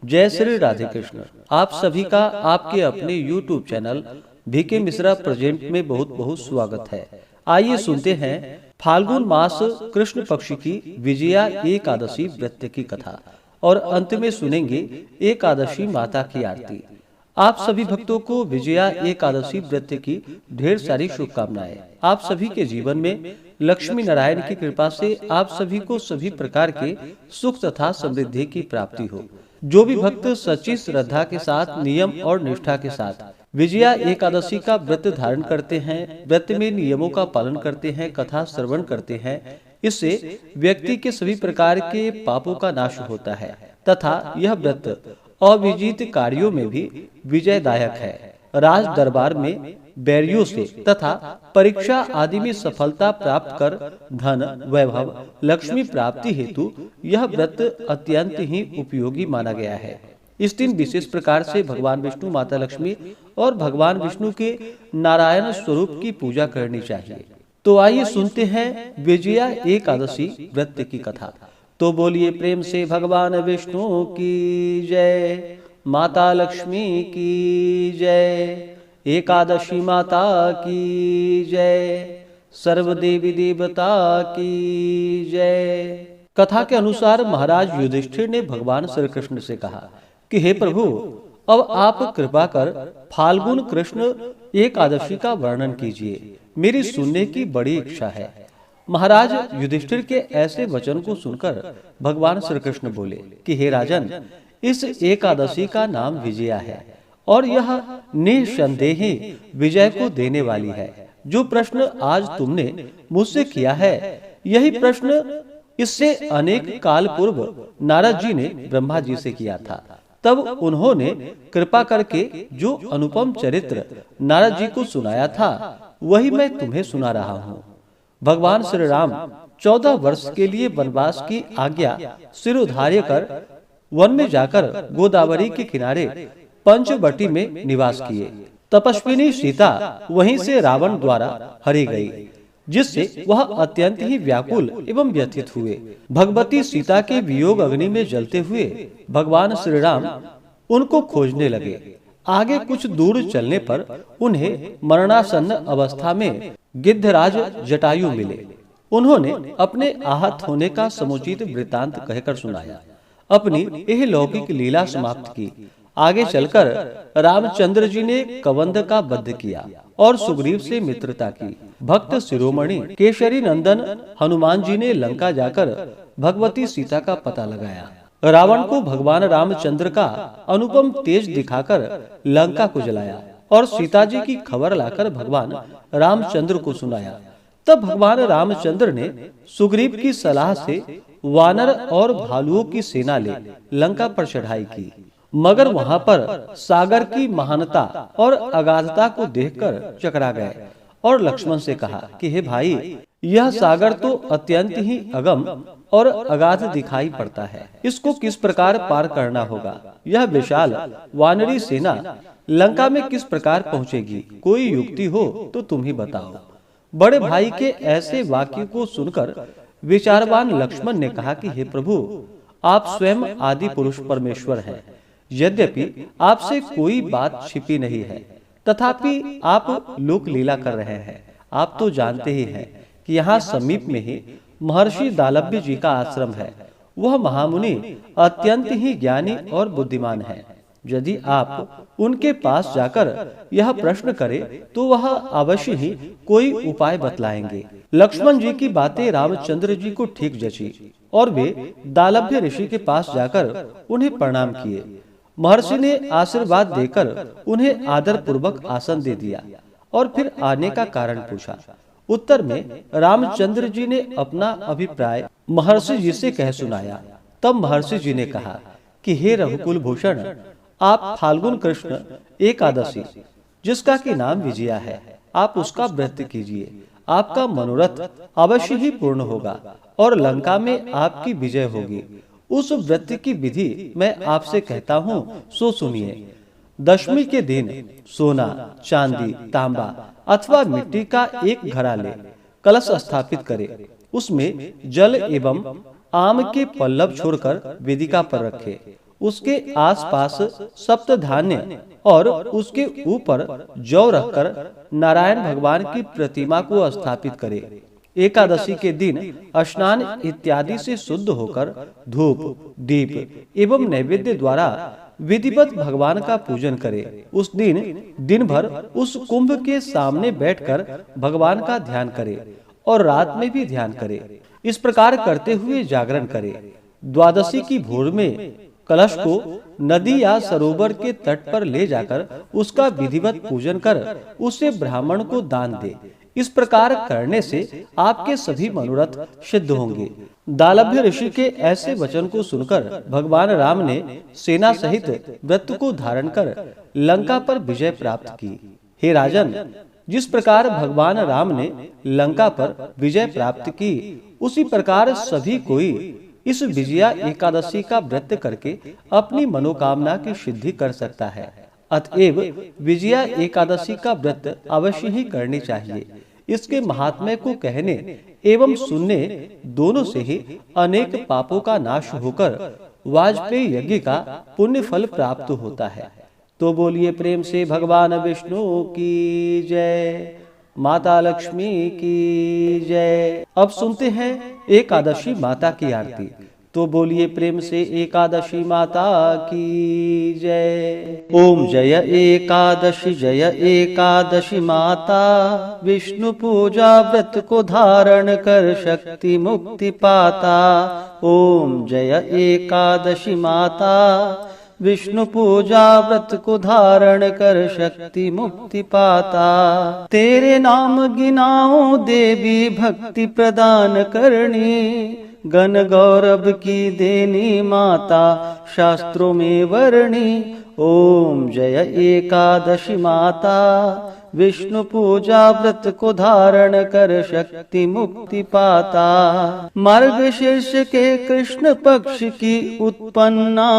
जय श्री राधे कृष्ण। आप सभी का आपके अपने YouTube channel VK Mishra present में बहुत बहुत स्वागत है। आइए सुनते हैं फाल्गुन मास कृष्ण पक्ष की विजया एकादशी व्रत की कथा और अंत में सुनेंगे एकादशी माता की आरती। आप सभी भक्तों को विजया एकादशी व्रत की ढेर सारी शुभकामनाएं। आप सभी के जीवन में लक्ष्मी नारायण की कृपा से आप सभी को सभी प्रकार के सुख तथा समृद्धि की प्राप्ति हो। जो भी भक्त सच्ची श्रद्धा के साथ नियम और निष्ठा के साथ विजया एकादशी का व्रत धारण करते हैं, व्रत में नियमों का पालन करते हैं, कथा श्रवण करते हैं, इससे व्यक्ति के सभी प्रकार के पापों का नाश होता है तथा यह व्रत अविजित कार्यों में भी विजयदायक है। राज दरबार में बैरियों से तथा परीक्षा आदि में सफलता प्राप्त कर धन वैभव लक्ष्मी प्राप्ति हेतु यह व्रत अत्यंत ही उपयोगी माना गया है। इस दिन विशेष प्रकार से भगवान विष्णु, माता लक्ष्मी और भगवान विष्णु के नारायण स्वरूप की पूजा करनी चाहिए। तो आइए सुनते हैं विजया एकादशी व्रत की कथा। तो बोलिए प्रेम से भगवान विष्णु की जय, माता लक्ष्मी की जय, एकादशी माता की जय, सर्व देवी देवता की जय। कथा के अनुसार महाराज युधिष्ठिर ने भगवान श्री कृष्ण से कहा कि हे प्रभु, अब आप कृपा कर फाल्गुन कृष्ण एकादशी का वर्णन कीजिए, मेरी सुनने की बड़ी इच्छा है। महाराज युधिष्ठिर के ऐसे वचन को सुनकर भगवान श्री कृष्ण बोले कि हे राजन, इस एकादशी का नाम विजया है और यह निसंदेह विजय को देने वाली है। जो प्रश्न आज तुमने मुझसे किया है, यही प्रश्न इससे अनेक काल पूर्व नारद जी ने ब्रह्मा जी से किया था। तब उन्होंने कृपा करके जो अनुपम चरित्र नारद जी को सुनाया था, वही मैं तुम्हें सुना रहा हूँ। भगवान श्री राम 14 वर्ष के लिए वनवास की आज्ञा सिरोधार्य कर वन में जाकर गोदावरी के किनारे पंचवटी में निवास किए। तपस्विनी सीता वहीं से रावण द्वारा हरी गई, जिससे वह अत्यंत ही व्याकुल एवं व्यथित हुए। भगवती सीता के वियोग अग्नि में जलते हुए भगवान श्री राम उनको खोजने लगे। आगे कुछ दूर चलने पर उन्हें मरणासन्न अवस्था में गिद्धराज जटायु मिले। उन्होंने अपने आहत होने का समुचित वृतांत कहकर सुनाया, अपनी यह लौकिक लीला समाप्त की। आगे चलकर रामचंद्र जी ने कबंध का वध किया और सुग्रीव से मित्रता की। भक्त शिरोमणि केशरी नंदन हनुमान जी ने लंका जाकर भगवती सीता का पता लगाया। रावण को भगवान रामचंद्र का अनुपम तेज दिखाकर लंका को जलाया और सीता जी की खबर लाकर भगवान रामचंद्र को सुनाया। तब भगवान रामचंद्र ने सुग्रीव की सलाह से वानर और भालुओं की सेना ले लंका पर चढ़ाई की, मगर वहां पर सागर की महानता और अगाधता को देखकर चकरा गए और लक्ष्मण से कहा कि हे भाई, यह सागर तो अत्यंत ही अगम और अगाध दिखाई पड़ता है, इसको किस प्रकार पार करना होगा? यह विशाल वानरी सेना लंका में किस प्रकार पहुंचेगी? कोई युक्ति हो तो तुम ही बताओ। बड़े भाई के ऐसे वाक्य को सुनकर विचारवान लक्ष्मण ने कहा कि हे प्रभु, आप स्वयं आदि पुरुष परमेश्वर हैं। यद्यपि आपसे कोई बात छिपी नहीं है, तथापि आप लोक लीला कर रहे हैं। आप तो जानते ही हैं कि यहाँ समीप में ही महर्षि दालभ्य जी का आश्रम है। वह महामुनि अत्यंत ही ज्ञानी और बुद्धिमान है। यदि आप उनके पास जाकर यह प्रश्न करें तो वह अवश्य ही कोई उपाय बतलाएंगे। लक्ष्मण जी की बातें रामचंद्र जी को ठीक जची और वे दालभ्य ऋषि के पास जाकर उन्हें प्रणाम किए। महर्षि ने आशीर्वाद देकर उन्हें आदर पूर्वक आसन दे दिया और फिर आने का कारण पूछा। उत्तर में रामचंद्र जी ने अपना अभिप्राय महर्षि जी से कह सुनाया। तब महर्षि जी ने कहा कि हे रघुकुल भूषण, आप फाल्गुन कृष्ण एकादशी, जिसका कि नाम विजया है, आप उसका व्रत कीजिए। आपका मनोरथ अवश्य ही पूर्ण होगा और लंका में आपकी विजय होगी। उस व्रत की विधि मैं आपसे कहता हूँ, सो सुनिए। दशमी के दिन सोना, चांदी, तांबा अथवा मिट्टी का एक घड़ा ले कलश स्थापित करे, उसमें जल एवं आम के पल्लव छोड़कर वेदिका पर रखे। उसके आसपास सप्तधान्य और उसके ऊपर जौ रखकर नारायण भगवान की प्रतिमा को स्थापित करे। एकादशी के दिन स्नान इत्यादि से शुद्ध होकर धूप, दीप एवं नैवेद्य द्वारा विधिवत भगवान का पूजन करे। उस दिन भर उस कुंभ के सामने बैठकर भगवान का ध्यान करे और रात में भी ध्यान करे। इस प्रकार करते हुए जागरण करे। द्वादशी की भोर में कलश को नदी या सरोवर के तट पर ले जाकर उसका विधिवत पूजन कर उसे ब्राह्मण को दान दे। इस प्रकार करने से आपके सभी मनोरथ सिद्ध होंगे। दालभ्य ऋषि के ऐसे वचन को सुनकर भगवान राम ने सेना सहित व्रत को धारण कर लंका पर विजय प्राप्त की। हे राजन, जिस प्रकार भगवान राम ने लंका पर विजय प्राप्त की, उसी प्रकार सभी कोई इस विजया एकादशी का व्रत करके अपनी मनोकामना की सिद्धि कर सकता है। अतएव विजया एकादशी का व्रत अवश्य ही करनी चाहिए। इसके महात्म्य को कहने एवं सुनने दोनों से ही अनेक पापों का नाश होकर वाजपेयी यज्ञ का पुण्य फल प्राप्त होता है। तो बोलिए प्रेम से भगवान विष्णु की जय, माता लक्ष्मी की जय। अब सुनते हैं एकादशी माता की आरती। तो बोलिए प्रेम से एकादशी माता की जय। ओम जय एकादशी माता, विष्णु पूजा व्रत को धारण कर शक्ति मुक्ति पाता। ओम जय एकादशी माता, विष्णु पूजा व्रत को धारण कर शक्ति मुक्ति पाता। तेरे नाम गिनाओ देवी भक्ति प्रदान करनी, गण गौरव की देनी माता शास्त्रों में वर्णी। ओम जय एकादशी माता, विष्णु पूजा व्रत को धारण कर शक्ति मुक्ति पाता। मार्गशीर्ष के कृष्ण पक्ष की उत्पन्ना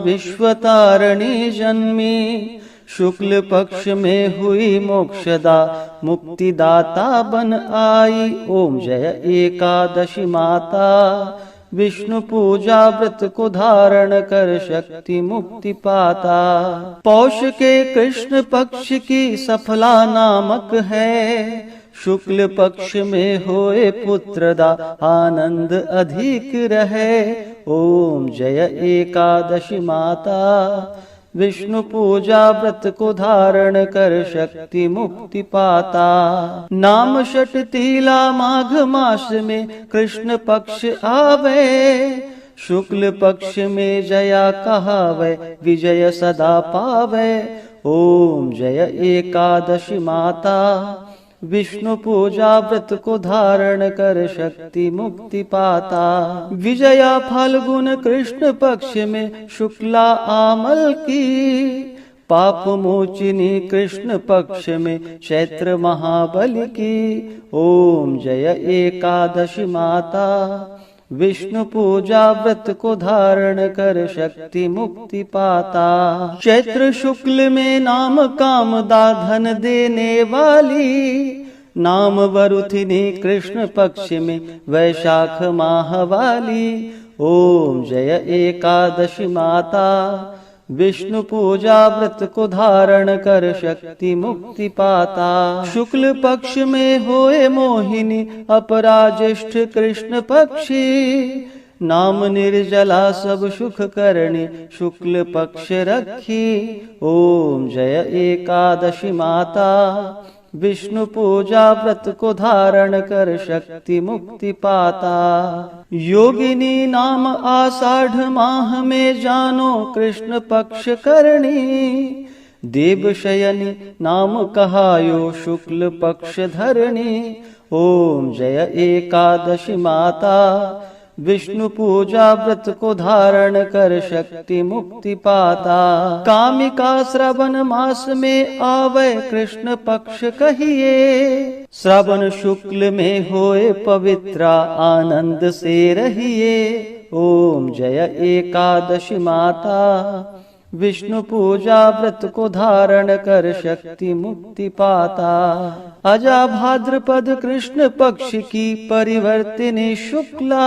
विश्वतारिणी जन्मी, शुक्ल पक्ष में हुई मोक्षदा मुक्तिदाता बन आई। ओम जय एकादशी माता, विष्णु पूजा व्रत को धारण कर शक्ति मुक्ति पाता। पौष के कृष्ण पक्ष की सफला नामक है, शुक्ल पक्ष में होए पुत्रदा आनंद अधिक रहे। ओम जय एकादशी माता, विष्णु पूजा व्रत को धारण कर शक्ति मुक्ति पाता। नाम षट तीला माघ मास में कृष्ण पक्ष आवे, शुक्ल पक्ष में जया कहावे विजय सदा पावे। ओम जय एकादशी माता, विष्णु पूजा व्रत को धारण कर शक्ति मुक्ति पाता। विजया फाल्गुन कृष्ण पक्ष में शुक्ला आमल की, पाप मोचिनी कृष्ण पक्ष में चैत्र महाबल की। ओम जय एकादशी माता, विष्णु पूजा व्रत को धारण कर शक्ति मुक्ति पाता। चैत्र शुक्ल में नाम कामदा धन देने वाली, नाम वरुथिनी कृष्ण पक्ष में वैशाख माह वाली। ओम जय एकादशी माता, विष्णु पूजा व्रत को धारण कर शक्ति मुक्ति पाता। शुक्ल पक्ष में होए मोहिनी अपराज्येष्ठ कृष्ण पक्षी, नाम निर्जला सब सुख करणी शुक्ल पक्ष रखी। ओम जय एकादशी माता, विष्णु पूजा व्रत को धारण कर शक्ति मुक्ति पाता। योगिनी नाम आषाढ़ माह में जानो कृष्ण पक्ष करणी, देव शयनी नाम कहायो शुक्ल पक्ष धरणी। ओम जय एकादशी माता, विष्णु पूजा व्रत को धारण कर शक्ति मुक्ति पाता। कामिका श्रावण मास में आवे कृष्ण पक्ष कहिए, श्रावण शुक्ल में होए पवित्रा आनंद से रहिए। ओम जय एकादशी माता, विष्णु पूजा व्रत को धारण कर शक्ति मुक्ति पाता। अजा भाद्रपद कृष्ण पक्ष की परिवर्तिनी शुक्ला,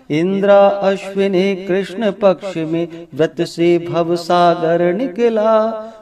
इंद्र अश्विनी कृष्ण पक्ष में व्रत से भव सागर निकला।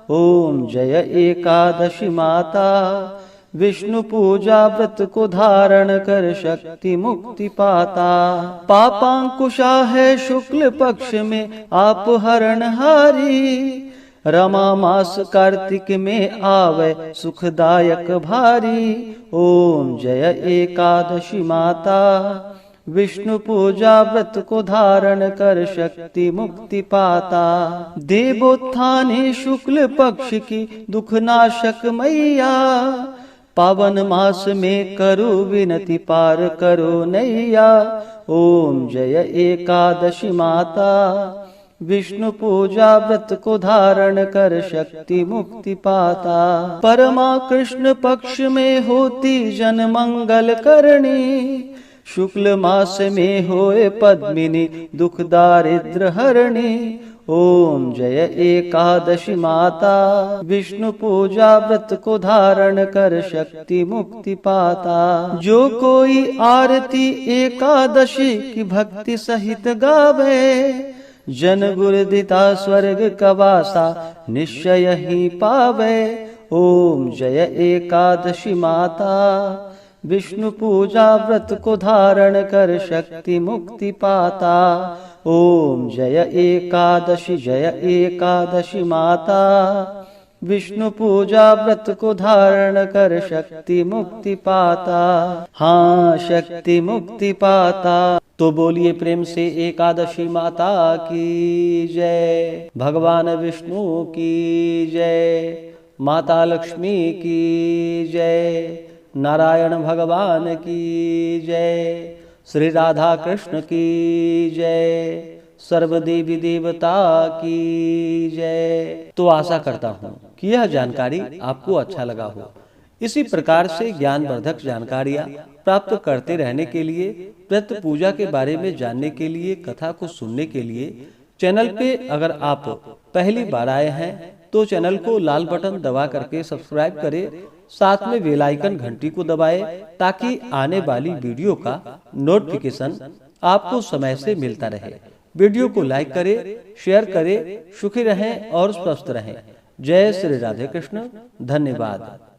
ओम जय एकादशी माता, विष्णु पूजा व्रत को धारण कर शक्ति मुक्ति पाता। पापांकुशा है शुक्ल पक्ष में आप हरणहारी, रमा मास कार्तिक में आवे सुखदायक भारी। ओम जय एकादशी माता, विष्णु पूजा व्रत को धारण कर शक्ति मुक्ति पाता। देवोत्थानी शुक्ल पक्ष की दुखनाशक मैया, पावन मास में करो विनती पार करो नैया। ओम जय एकादशी माता, विष्णु पूजा व्रत को धारण कर शक्ति मुक्ति पाता। परमा कृष्ण पक्ष में होती जन मंगल करणी, शुक्ल मास में होए पद्मिनी दुख दारिद्र हरणी। ओम जय एकादशी माता, विष्णु पूजा व्रत को धारण कर शक्ति मुक्ति पाता। जो कोई आरती एकादशी की भक्ति सहित गावे, जन गुरुदिता स्वर्ग कवासा निश्चय ही पावे। ओम जय एकादशी माता, विष्णु पूजा व्रत को धारण कर शक्ति मुक्ति पाता। ओम जय एकादशी माता, विष्णु पूजा व्रत को धारण कर शक्ति मुक्ति पाता। हाँ, शक्ति मुक्ति पाता। तो बोलिए प्रेम से एकादशी माता की जय, भगवान विष्णु की जय, माता लक्ष्मी की जय, नारायण भगवान की जय, श्री राधा कृष्ण की जय, सर्व देवी देवता की जय। तो आशा करता हूँ कि यह जानकारी आपको अच्छा लगा हो। इसी प्रकार से ज्ञानवर्धक जानकारियाँ प्राप्त करते रहने के लिए, व्रत पूजा के बारे में जानने के लिए, कथा को सुनने के लिए चैनल पे अगर आप पहली बार आए हैं तो चैनल को लाल बटन दबा करके सब्सक्राइब करें, साथ में बेल आइकन घंटी को दबाएं ताकि आने वाली वीडियो का नोटिफिकेशन आपको समय से मिलता रहे। वीडियो को लाइक करें, शेयर करें। सुखी रहें और स्वस्थ रहें। जय श्री राधे कृष्ण। धन्यवाद।